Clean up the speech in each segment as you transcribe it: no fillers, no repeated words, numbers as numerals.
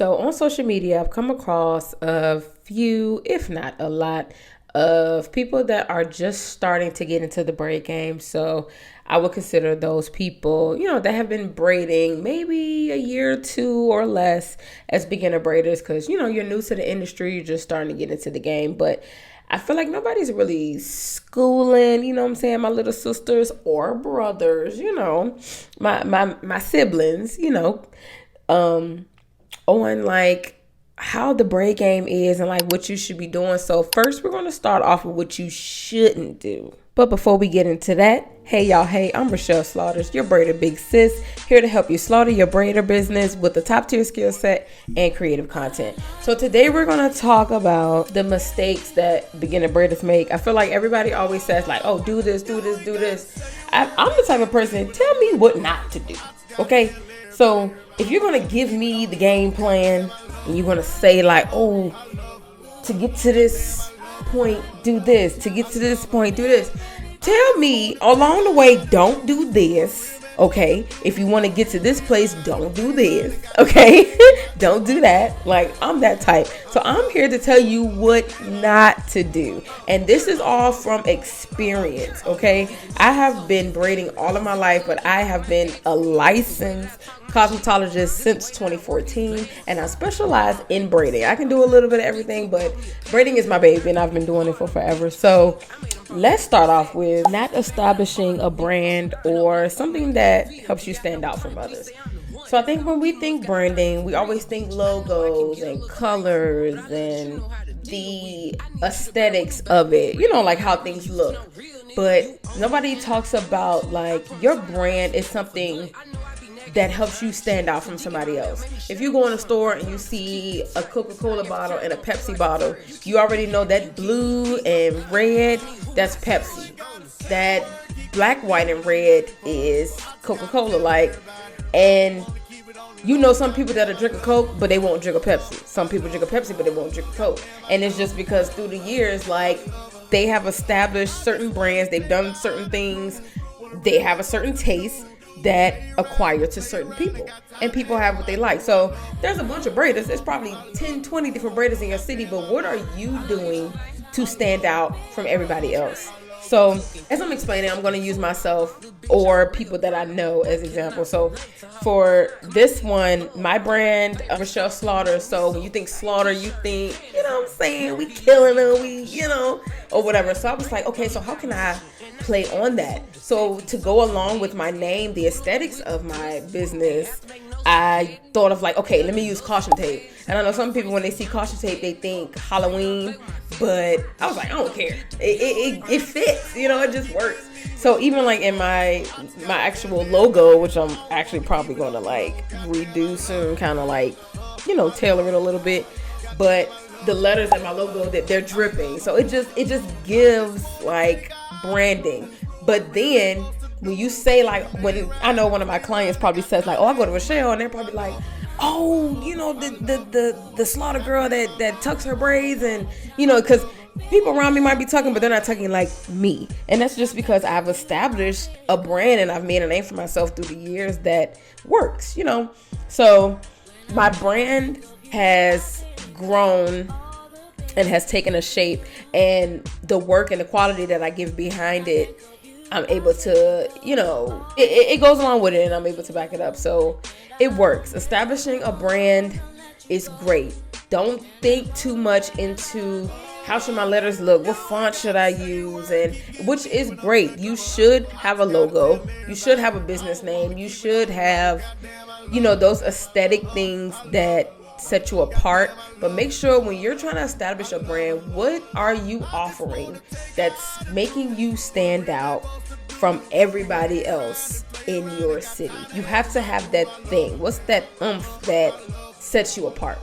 So on social media, I've come across a few, if not a lot, of people that are just starting to get into the braid game. So I would consider those people, that have been braiding maybe a year or two or less as beginner braiders, because, you're new to the industry, you're just starting to get into the game. But I feel like nobody's really schooling, what I'm saying, my little sisters or brothers, my siblings, on like how the braid game is and like what you should be doing. So first we're going to start off with what you shouldn't do. But before we get into that, hey y'all, I'm Rashelle Slaughters, your braider big sis, here to help you slaughter your braider business with the top tier skill set and creative content. So today we're going to talk about the mistakes that beginner braiders make. I feel like everybody always says like, oh, do this, do this, do this. I'm the type of person, tell me what not to do, okay? So if you're going to give me the game plan and you're going to say like, oh, to get to this point, do this. To get to this point, do this. Tell me along the way, don't do this. Okay. If you want to get to this place, don't do this. Okay. Don't do that. Like, I'm that type. So I'm here to tell you what not to do. And this is all from experience. Okay. I have been braiding all of my life, but I have been a licensed cosmetologist since 2014, and I specialize in braiding. I can do a little bit of everything, but braiding is my baby and I've been doing it for forever. So let's start off with not establishing a brand or something that helps you stand out from others. So I think when we think branding, we always think logos and colors and the aesthetics of it, like how things look. But nobody talks about like your brand is something that helps you stand out from somebody else. If you go in a store and you see a Coca-Cola bottle and a Pepsi bottle, you already know that blue and red, that's Pepsi. That black, white, and red is Coca-Cola. And some people that'll drink a Coke, but they won't drink a Pepsi. Some people drink a Pepsi, but they won't drink a Coke. And it's just because through the years, they have established certain brands, they've done certain things, they have a certain taste that acquire to certain people, and people have what they like. So there's a bunch of braiders. There's probably 10, 20 different braiders in your city, but what are you doing to stand out from everybody else? So as I'm explaining, I'm going to use myself or people that I know as examples. So for this one, my brand, Rashelle Slaughter. So when you think slaughter, you think, what I'm saying, we killing them, or whatever. So I was like, okay, so how can I play on that? So to go along with my name, the aesthetics of my business, I thought of okay, let me use caution tape. And I know some people, when they see caution tape, they think Halloween, but I was like, I don't care. It fits, it just works. So even in my actual logo, which I'm actually probably going to redo soon, kind of tailor it a little bit, but the letters in my logo, that they're dripping. So it just gives branding. But then when you say when I know one of my clients probably says oh, I go to Rashelle, and they're probably like, oh, the slaughter girl that tucks her braids, and because people around me might be tucking, but they're not tucking like me. And that's just because I've established a brand and I've made a name for myself through the years that works, So my brand has grown and has taken a shape, and the work and the quality that I give behind it, I'm able to, it goes along with it, and I'm able to back it up. So it works. Establishing a brand is great. Don't think too much into how should my letters look, what font should I use, and which is great. You should have a logo. You should have a business name. You should have, those aesthetic things that set you apart. But make sure when you're trying to establish a brand, what are you offering that's making you stand out from everybody else in your city? You have to have that thing. What's that that sets you apart?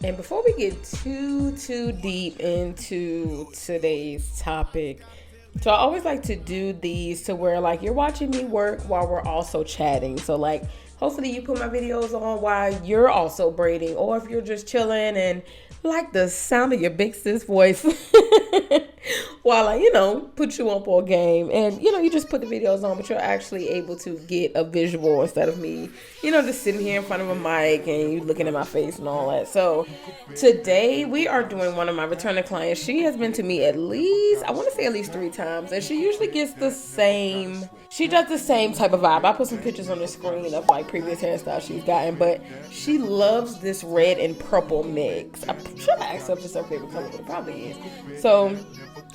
And before we get too deep into today's topic, so I always like to do these to where you're watching me work while we're also chatting. So hopefully you put my videos on while you're also braiding, or if you're just chilling and like the sound of your big sis voice, while I, put you on for a game. And, you just put the videos on, but you're actually able to get a visual instead of me, just sitting here in front of a mic and you looking at my face and all that. So today we are doing one of my returning clients. She has been to me at least 3 times. And she usually gets she does the same type of vibe. I put some pictures on the screen of like previous hairstyles she's gotten, but she loves this red and purple mix. I should ask her if it's her favorite color, but it probably is. So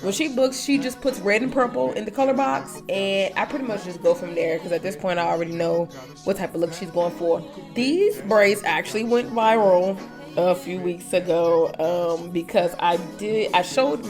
when she books, she just puts red and purple in the color box, and I pretty much just go from there because at this point I already know what type of look she's going for. These braids actually went viral a few weeks ago because I showed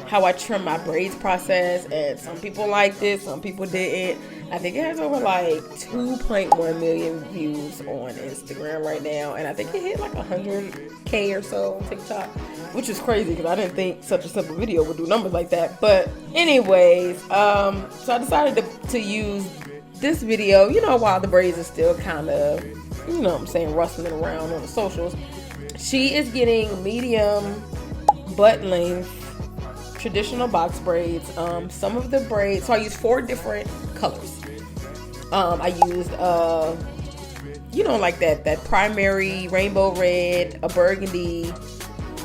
how I trim my braids process, and some people liked it, some people didn't. I think it has over like 2.1 million views on Instagram right now, and I think it hit like 100K or so on TikTok, which is crazy because I didn't think such a simple video would do numbers like that. But anyways, so I decided to use this video, while the braids are still kind of, rustling around on the socials. She is getting medium butt length traditional box braids. Some of the braids, so I used 4 different colors. I used like that primary rainbow red, a burgundy,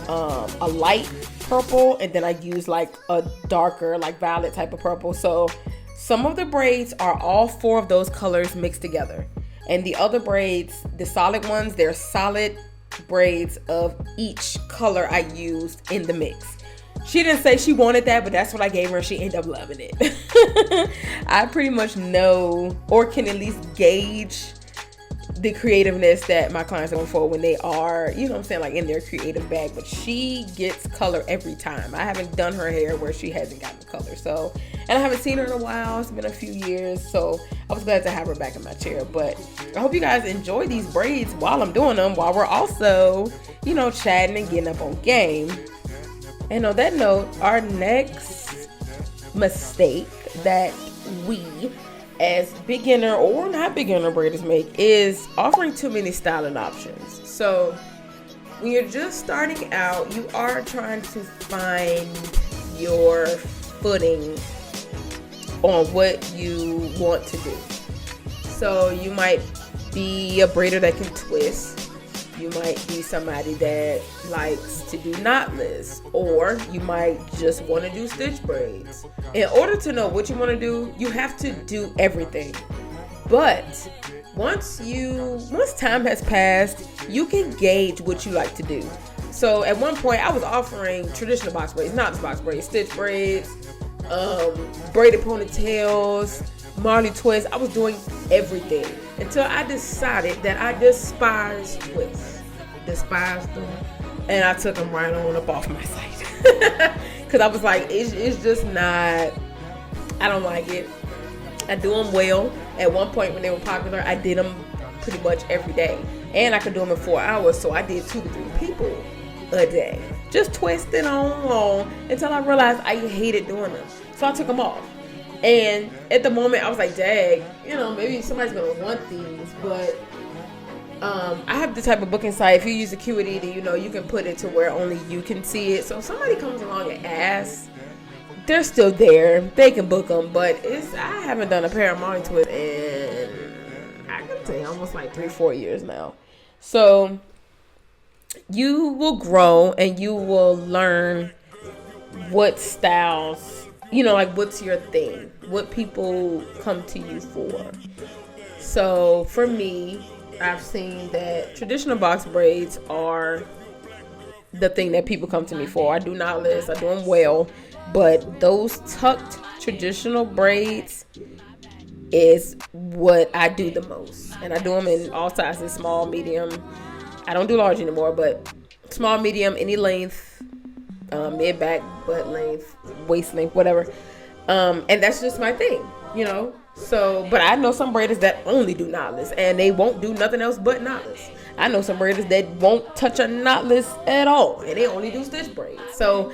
a light purple, and then I used like a darker like violet type of purple. So some of the braids are all 4 of those colors mixed together, and the other braids, the solid ones, they're solid braids of each color I used in the mix. She didn't say she wanted that, but that's what I gave her, and she ended up loving it. I pretty much know, or can at least gauge, the creativeness that my clients are going for when they are, like in their creative bag. But she gets color every time. I haven't done her hair where she hasn't gotten color. So, and I haven't seen her in a while. It's been a few years. So I was glad to have her back in my chair. But I hope you guys enjoy these braids while I'm doing them, while we're also, chatting and getting up on game. And on that note, our next mistake that we as beginner or not beginner braiders make is offering too many styling options. So when you're just starting out, you are trying to find your footing on what you want to do. So you might be a braider that can twist. You might be somebody that likes to do knotless, or you might just want to do stitch braids. In order to know what you want to do, you have to do everything. But once time has passed, you can gauge what you like to do. So at one point, I was offering traditional box braids, knotless box braids, stitch braids, braided ponytails, Marley twists. I was doing everything until I decided that I despise twists. Despised them. And I took them right on up off my site. Because I was like, it's just not, I don't like it. I do them well. At one point when they were popular, I did them pretty much every day. And I could do them in 4 hours. So I did 2 to 3 people a day. Just twisting on until I realized I hated doing them. So I took them off. And at the moment, I was like, dang, maybe somebody's going to want these. But I have the type of booking site. If you use Acuity, then, you can put it to where only you can see it. So if somebody comes along and asks, they're still there. They can book them. But I haven't done a pair of Marley twists in, I can say, almost like 3-4 years now. So you will grow and you will learn what styles, what's your thing, what people come to you for. So for me, I've seen that traditional box braids are the thing that people come to me for. I do knotless, I do them well, but those tucked traditional braids is what I do the most. And I do them in all sizes, small, medium. I don't do large anymore, but small, medium, any length. Mid back, butt length, waist length, whatever. And that's just my thing, So, but I know some braiders that only do knotless and they won't do nothing else but knotless. I know some braiders that won't touch a knotless at all and they only do stitch braids. So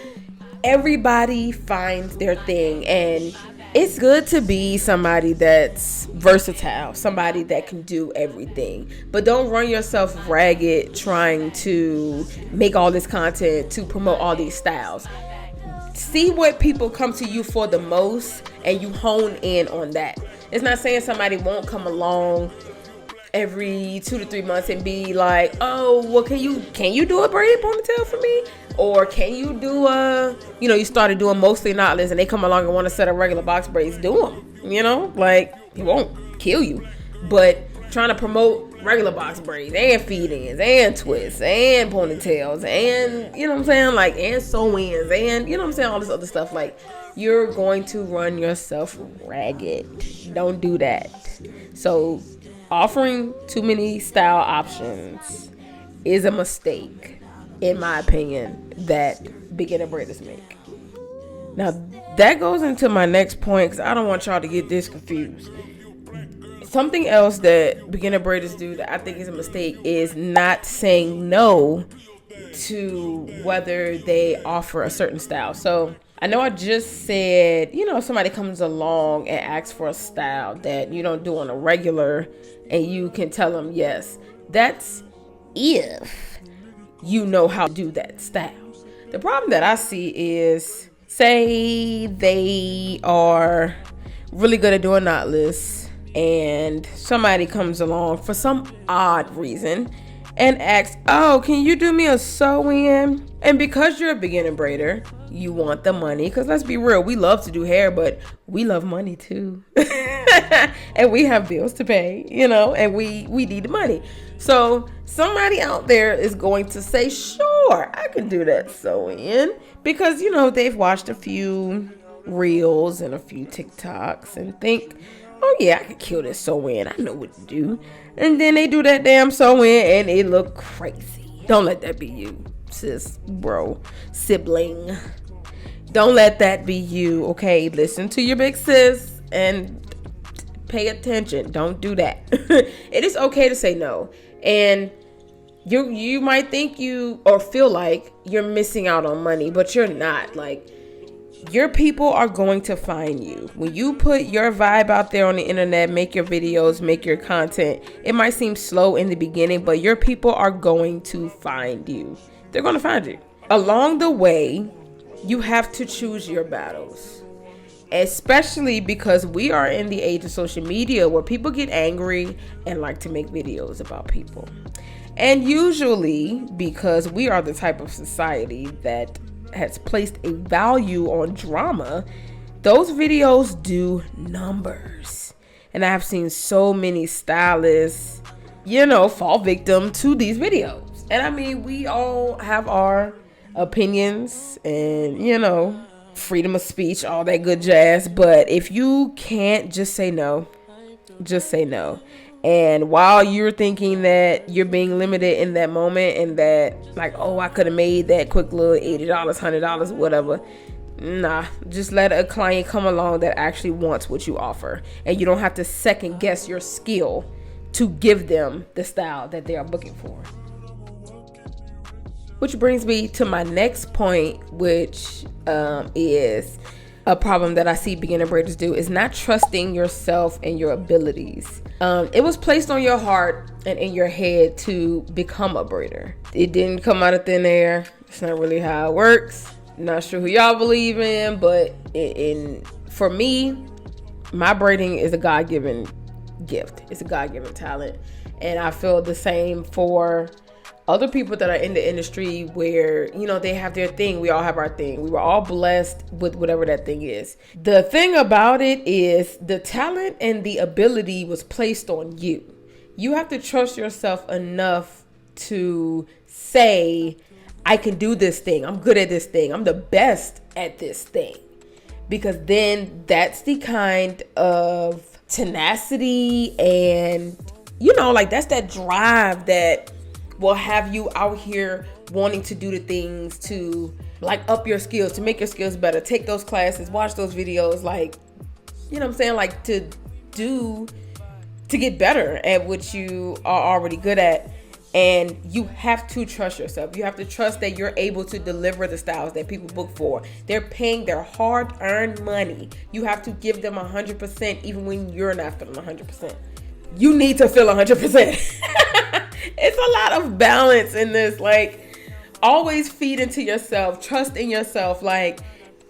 everybody finds their thing, and it's good to be somebody that's versatile, somebody that can do everything. But don't run yourself ragged trying to make all this content to promote all these styles. see what people come to you for the most, and you hone in on that. It's not saying somebody won't come along every 2 to 3 months and be like, oh, well, can you do a braided ponytail for me? Or can you do you started doing mostly knotless, and they come along and want to set up regular box braids, do them, like, it won't kill you. But trying to promote regular box braids and feed-ins and twists and ponytails and, like, and sew-ins and, all this other stuff, like, you're going to run yourself ragged. Don't do that. So offering too many style options is a mistake, in my opinion, that beginner braiders make. Now, that goes into my next point, because I don't want y'all to get this confused. Something else that beginner braiders do that I think is a mistake is not saying no to whether they offer a certain style. So I know I just said, if somebody comes along and asks for a style that you don't do on a regular, and you can tell them yes. That's if you know how to do that style. The problem that I see is, say they are really good at doing knotless, and somebody comes along for some odd reason and asks, oh, can you do me a sew-in? And because you're a beginner braider, you want the money, because let's be real, we love to do hair, but we love money too. And we have bills to pay, and we need the money. So somebody out there is going to say, sure, I can do that sew-in, because they've watched a few reels and a few TikToks and think, oh yeah, I could kill this sew-in, I know what to do. And then they do that damn sew-in and it look crazy. Don't let that be you, sis, bro, sibling. Don't let that be you, okay? Listen to your big sis and pay attention. Don't do that. It is okay to say no. And you might think or feel like you're missing out on money, but you're not. Like, your people are going to find you. When you put your vibe out there on the internet, make your videos, make your content, it might seem slow in the beginning, but your people are going to find you. They're going to find you. Along the way, you have to choose your battles, especially because we are in the age of social media where people get angry and like to make videos about people. And usually, because we are the type of society that has placed a value on drama, those videos do numbers. And I have seen so many stylists, fall victim to these videos. And I mean, we all have our opinions and, freedom of speech, all that good jazz. But if you can't just say no, just say no. And while you're thinking that you're being limited in that moment and that, like, oh, I could have made that quick little $80, $100, whatever. Nah, just let a client come along that actually wants what you offer. And you don't have to second guess your skill to give them the style that they are looking for. Which brings me to my next point, which is a problem that I see beginner braiders do, is not trusting yourself and your abilities. It was placed on your heart and in your head to become a braider. It didn't come out of thin air. It's not really how it works. Not sure who y'all believe in, but for me, my braiding is a God-given gift. It's a God-given talent. And I feel the same for other people that are in the industry where, they have their thing. We all have our thing. We were all blessed with whatever that thing is. The thing about it is the talent and the ability was placed on you. You have to trust yourself enough to say, I can do this thing. I'm good at this thing. I'm the best at this thing. Because then that's the kind of tenacity and, that's that drive that will have you out here wanting to do the things to, like, up your skills, to make your skills better. Take those classes, watch those videos, like, like to get better at what you are already good at. And you have to trust yourself. You have to trust that you're able to deliver the styles that people book for. They're paying their hard-earned money. You have to give them 100% even when you're not feeling 100%. You need to feel 100%. It's a lot of balance in this. Like, always feed into yourself. Trust in yourself. Like,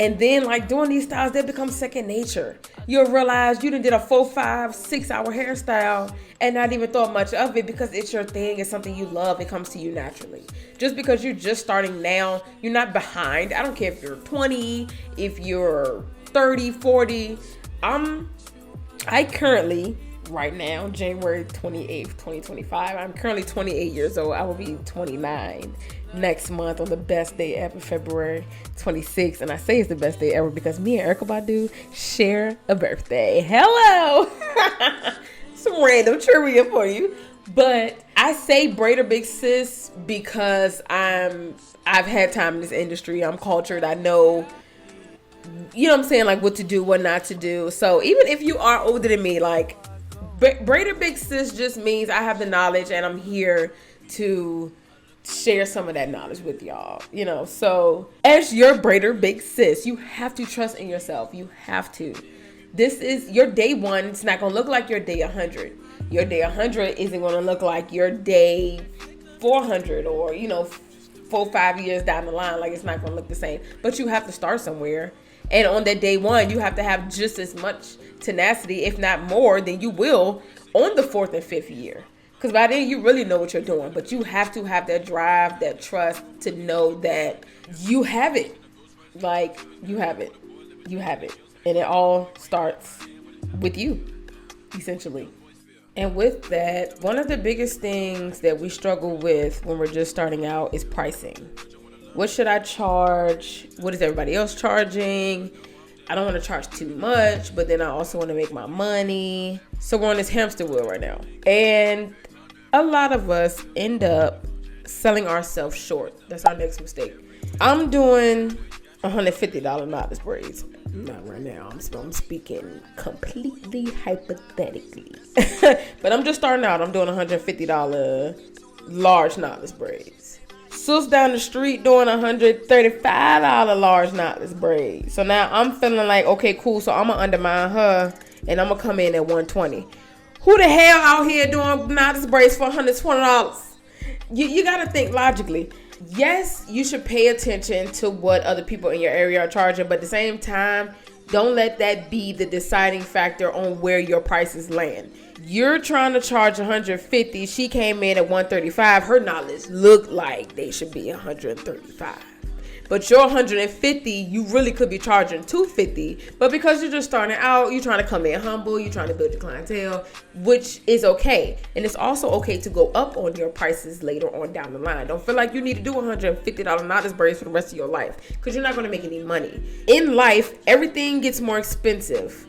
And then like doing these styles, they become second nature. You'll realize you done did a 4, 5, 6 hour hairstyle and not even thought much of it because it's your thing. It's something you love. It comes to you naturally. Just because you're just starting now, you're not behind. I don't care if you're 20, if you're 30, 40. I currently, right now, January 28th, 2025, I'm currently 28 years old. I will be 29 next month on the best day ever, February 26th. And I say it's the best day ever because me and Erykah Badu share a birthday. Hello! Some random trivia for you. But I say Braider Big Sis because I've had time in this industry. I'm cultured. I know, you know what I'm saying, like what to do, what not to do. So even if you are older than me, like Braider Big Sis just means I have the knowledge and I'm here to share some of that knowledge with y'all, you know. So as your Braider Big Sis, you have to trust in yourself. You have to. This is your day 1. It's not gonna look like your day 100. Your day 100 isn't gonna look like your day 400 or, you know, 4, 5 years down the line. Like, it's not gonna look the same. But you have to start somewhere. And on that day 1, you have to have just as much tenacity, if not more, than you will on the 4th and 5th year. Because by then, you really know what you're doing. But you have to have that drive, that trust to know that you have it. Like, you have it. You have it. And it all starts with you, essentially. And with that, one of the biggest things that we struggle with when we're just starting out is pricing. What should I charge? What is everybody else charging? I don't want to charge too much, but then I also want to make my money. So we're on this hamster wheel right now. And a lot of us end up selling ourselves short. That's our next mistake. I'm doing $150 knotless braids. Not right now. I'm speaking completely hypothetically. But I'm just starting out. I'm doing $150 large knotless braids. Sis down the street doing $135 large knotless braids. So now I'm feeling like, okay, cool. So I'm going to undermine her and I'm going to come in at $120. Who the hell out here doing knotless braids for $120? You got to think logically. Yes, you should pay attention to what other people in your area are charging, but at the same time, don't let that be the deciding factor on where your prices land. You're trying to charge $150. She came in at $135. Her knowledge looked like they should be $135. But your $150, you really could be charging $250. But because you're just starting out, you're trying to come in humble, you're trying to build your clientele, which is okay. And it's also okay to go up on your prices later on down the line. Don't feel like you need to do $150 knotless braids for the rest of your life because you're not going to make any money. In life, everything gets more expensive.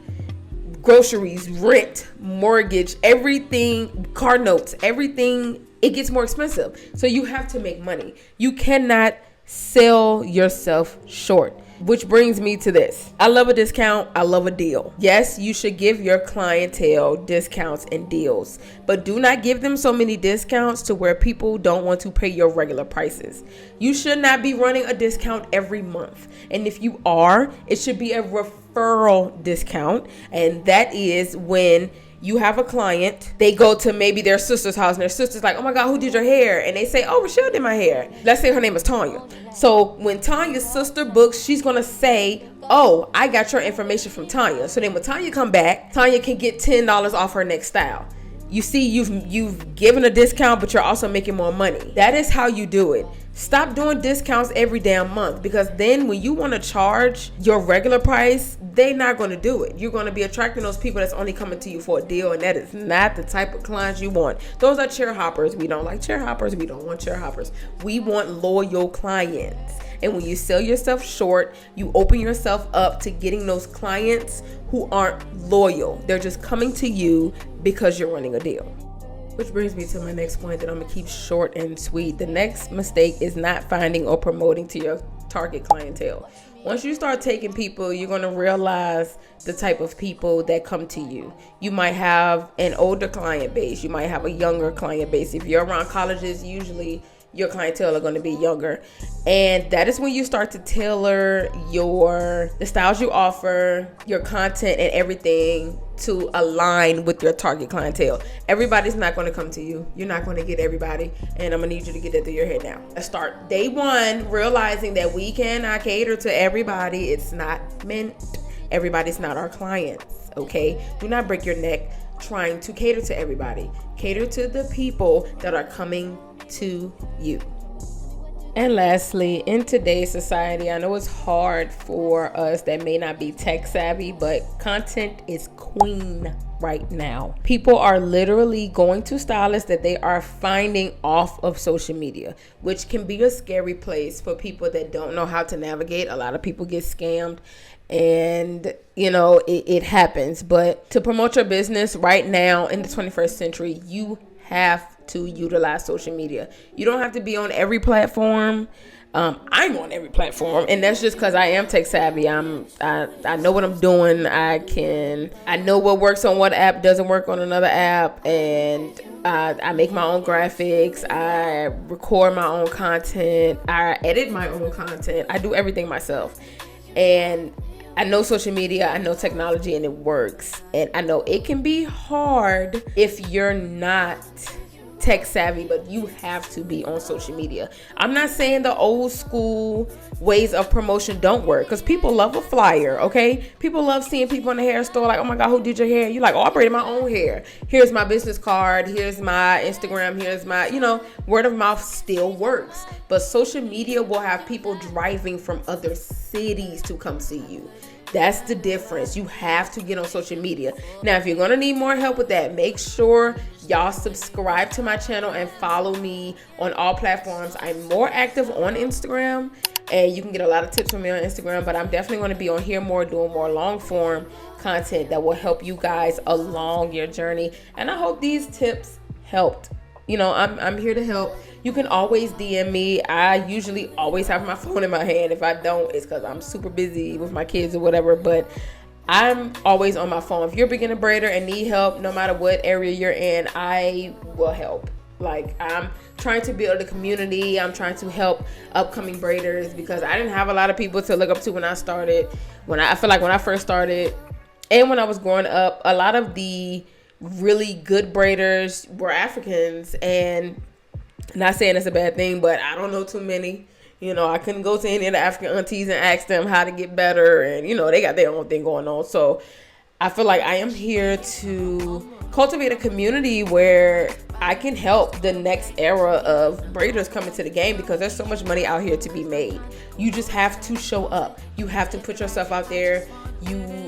Groceries, rent, mortgage, everything, car notes, everything, it gets more expensive. So you have to make money. You cannot sell yourself short, which brings me to this. I love a discount. I love a deal. Yes, you should give your clientele discounts and deals, but do not give them so many discounts to where people don't want to pay your regular prices. You should not be running a discount every month. And if you are, it should be a referral discount. And that is when you have a client, they go to maybe their sister's house and their sister's like, oh my God, who did your hair? And they say, oh, Rashelle did my hair. Let's say her name is Tanya. So when Tanya's sister books, she's going to say, oh, I got your information from Tanya. So then when Tanya come back, Tanya can get $10 off her next style. You see, you've given a discount, but you're also making more money. That is how you do it. Stop doing discounts every damn month, because then when you want to charge your regular price, they're not going to do it. You're going to be attracting those people that's only coming to you for a deal, and that is not the type of clients you want. Those are chair hoppers. We don't like chair hoppers. We don't want chair hoppers. We want loyal clients. And when you sell yourself short, you open yourself up to getting those clients who aren't loyal. They're just coming to you because you're running a deal. Which brings me to my next point that I'm going to keep short and sweet. The next mistake is not finding or promoting to your target clientele. Once you start taking people, you're going to realize the type of people that come to you. You might have an older client base. You might have a younger client base. If you're around colleges, usually your clientele are going to be younger. And that is when you start to tailor the styles you offer, your content and everything to align with your target clientele. Everybody's not going to come to you. You're not going to get everybody. And I'm going to need you to get that through your head now. Let's start day one, realizing that we cannot cater to everybody. It's not meant. Everybody's not our clients, okay? Do not break your neck trying to cater to everybody. Cater to the people that are coming to you. And lastly, in today's society, I know it's hard for us that may not be tech savvy, but content is queen right now. People are literally going to stylists that they are finding off of social media, which can be a scary place for people that don't know how to navigate. A lot of people get scammed, and it happens. But to promote your business right now in the 21st century, you have to utilize social media. You don't have to be on every platform. I'm on every platform, and that's just because I am tech savvy. I know what I'm doing. I know what works on what app doesn't work on another app, and I make my own graphics. I record my own content. I edit my own content. I do everything myself, and I know social media, I know technology, and it works. And I know it can be hard if you're not tech savvy, but you have to be on social media. I'm not saying the old school ways of promotion don't work, because people love a flyer, okay? People love seeing people in the hair store like, oh my God, who did your hair? You're like, oh, I braided my own hair. Here's my business card. Here's my Instagram. Here's my, word of mouth still works. But social media will have people driving from other cities to come see you. That's the difference. You have to get on social media. Now, if you're going to need more help with that, make sure y'all subscribe to my channel and follow me on all platforms. I'm more active on Instagram, and you can get a lot of tips from me on Instagram, but I'm definitely going to be on here more, doing more long form content that will help you guys along your journey. And I hope these tips helped. I'm here to help. You can always DM me. I usually always have my phone in my hand. If I don't, it's because I'm super busy with my kids or whatever, but I'm always on my phone. If you're a beginner braider and need help, no matter what area you're in, I will help. Like, I'm trying to build a community. I'm trying to help upcoming braiders, because I didn't have a lot of people to look up to when I started. I feel like when I first started and when I was growing up, a lot of the really good braiders were Africans, and not saying it's a bad thing, but I don't know too many. I couldn't go to any of the African aunties and ask them how to get better, and they got their own thing going on. So I feel like I am here to cultivate a community where I can help the next era of braiders coming to the game, because there's so much money out here to be made. You just have to show up. You have to put yourself out there. You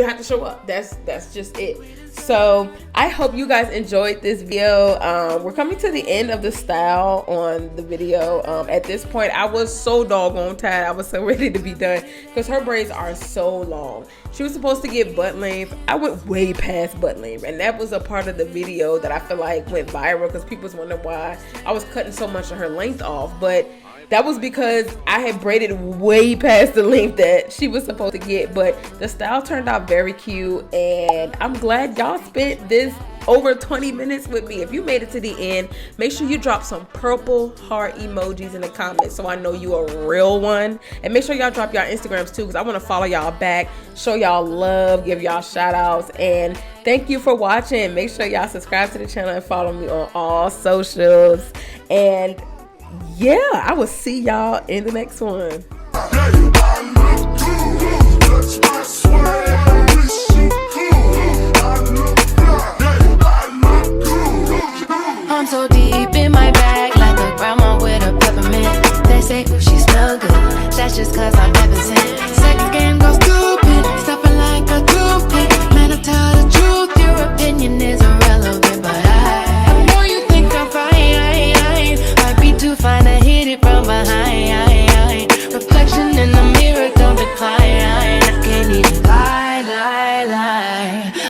have to show up. That's just it. So I hope you guys enjoyed this video. We're coming to the end of the style on the video. At this point, I was so doggone tired. I was so ready to be done, because her braids are so long. She was supposed to get butt length. I went way past butt length, and that was a part of the video that I feel like went viral, because people was wondering why I was cutting so much of her length off. But that was because I had braided way past the length that she was supposed to get. But the style turned out very cute, and I'm glad y'all spent this over 20 minutes with me. If you made it to the end, make sure you drop some purple heart emojis in the comments so I know you a real one. And make sure y'all drop y'all Instagrams too, because I want to follow y'all back, show y'all love, give y'all shout outs. And thank you for watching. Make sure y'all subscribe to the channel and follow me on all socials. And yeah, I will see y'all in the next one. I'm so deep in my bag, like a grandma with a peppermint. They say, oh, she smell good. That's just cause I'm represent. Sex game goes stupid, stuffing like a toothpick. Man, I tell the truth, your opinion is irrelevant, but I know you think I'm fine. Might be too fine to hit it from behind.